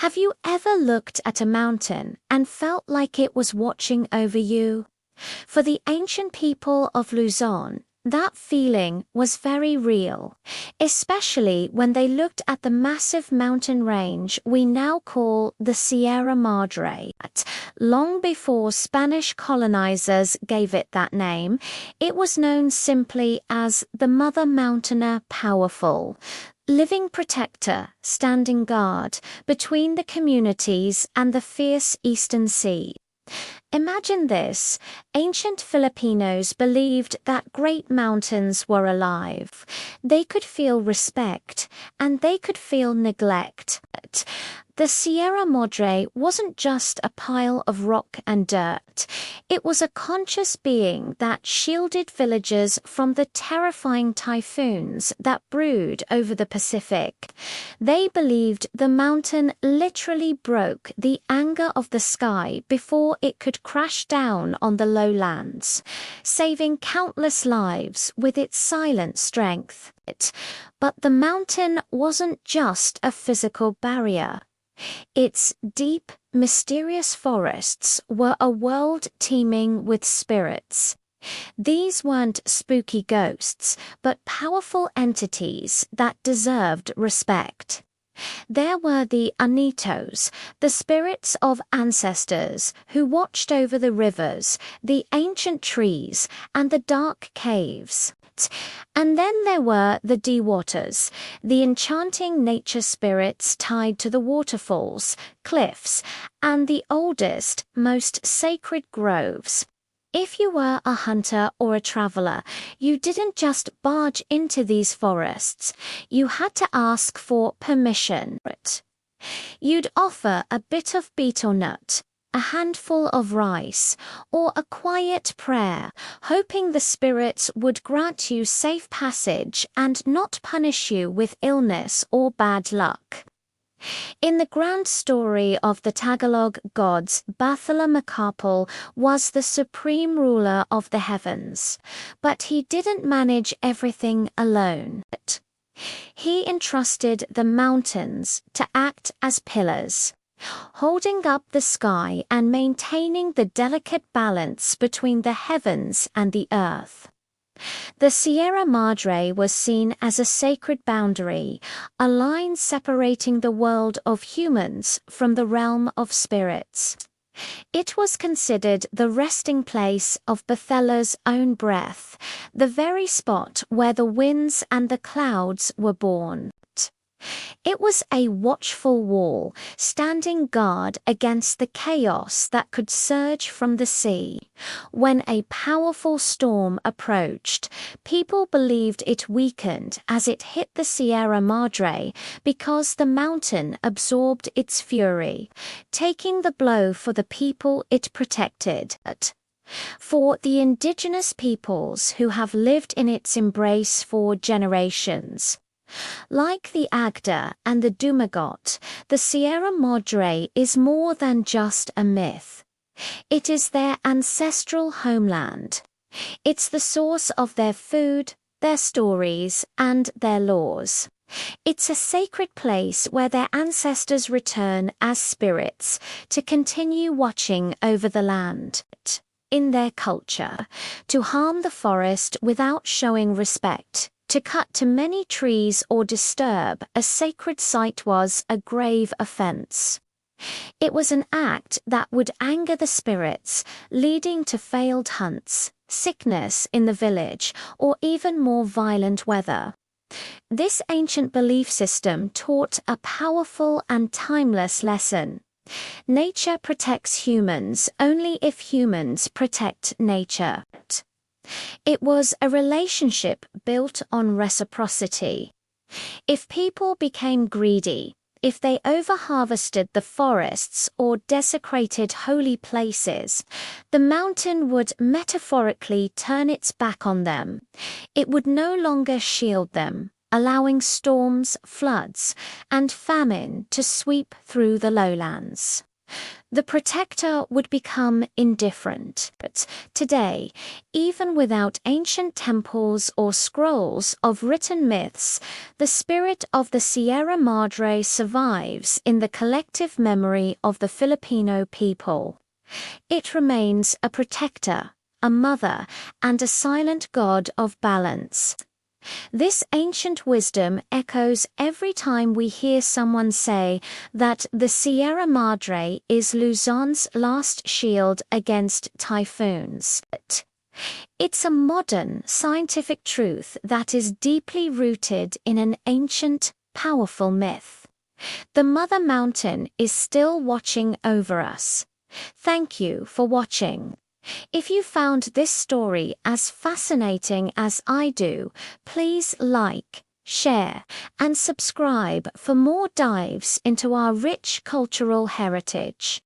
Have you ever looked at a mountain and felt like it was watching over you? For the ancient people of Luzon, that feeling was very real, especially when they looked at the massive mountain range we now call the Sierra Madre. Long before Spanish colonizers gave it that name, it was known simply as the Mother Mountaineer Powerful, living protector, standing guard between the communities and the fierce eastern sea. Imagine this: ancient Filipinos believed that great mountains were alive. They could feel respect, and they could feel neglect. The Sierra Madre wasn't just a pile of rock and dirt. It was a conscious being that shielded villagers from the terrifying typhoons that brewed over the Pacific. They believed the mountain literally broke the anger of the sky before it could crash down on the lowlands, saving countless lives with its silent strength. But the mountain wasn't just a physical barrier. Its deep, mysterious forests were a world teeming with spirits. These weren't spooky ghosts, but powerful entities that deserved respect. There were the Anitos, the spirits of ancestors who watched over the rivers, the ancient trees, and the dark caves. And then there were the Diwatas, the enchanting nature spirits tied to the waterfalls, cliffs, and the oldest, most sacred groves. If you were a hunter or a traveler, you didn't just barge into these forests. You had to ask for permission. You'd offer a bit of betel nut, a handful of rice, or a quiet prayer, hoping the spirits would grant you safe passage and not punish you with illness or bad luck. In the grand story of the Tagalog gods, Bathala Makapal was the supreme ruler of the heavens, but he didn't manage everything alone. He entrusted the mountains to act as pillars, holding up the sky and maintaining the delicate balance between the heavens and the earth. The Sierra Madre was seen as a sacred boundary, a line separating the world of humans from the realm of spirits. It was considered the resting place of Bathela's own breath, the very spot where the winds and the clouds were born. It was a watchful wall, standing guard against the chaos that could surge from the sea. When a powerful storm approached, people believed it weakened as it hit the Sierra Madre because the mountain absorbed its fury, taking the blow for the people it protected. For the indigenous peoples who have lived in its embrace for generations, like the Agda and the Dumagot, the Sierra Madre is more than just a myth. It is their ancestral homeland. It's the source of their food, their stories, and their laws. It's a sacred place where their ancestors return as spirits to continue watching over the land. In their culture, to harm the forest without showing respect, to cut too many trees or disturb a sacred site was a grave offense. It was an act that would anger the spirits, leading to failed hunts, sickness in the village, or even more violent weather. This ancient belief system taught a powerful and timeless lesson. Nature protects humans only if humans protect nature. It was a relationship built on reciprocity. If people became greedy, if they overharvested the forests or desecrated holy places, the mountain would metaphorically turn its back on them. It would no longer shield them, allowing storms, floods, and famine to sweep through the lowlands. The protector would become indifferent. But today, even without ancient temples or scrolls of written myths, the spirit of the Sierra Madre survives in the collective memory of the Filipino people. It remains a protector, a mother, and a silent god of balance. This ancient wisdom echoes every time we hear someone say that the Sierra Madre is Luzon's last shield against typhoons. It's a modern, scientific truth that is deeply rooted in an ancient, powerful myth. The Mother Mountain is still watching over us. Thank you for watching. If you found this story as fascinating as I do, please like, share, and subscribe for more dives into our rich cultural heritage.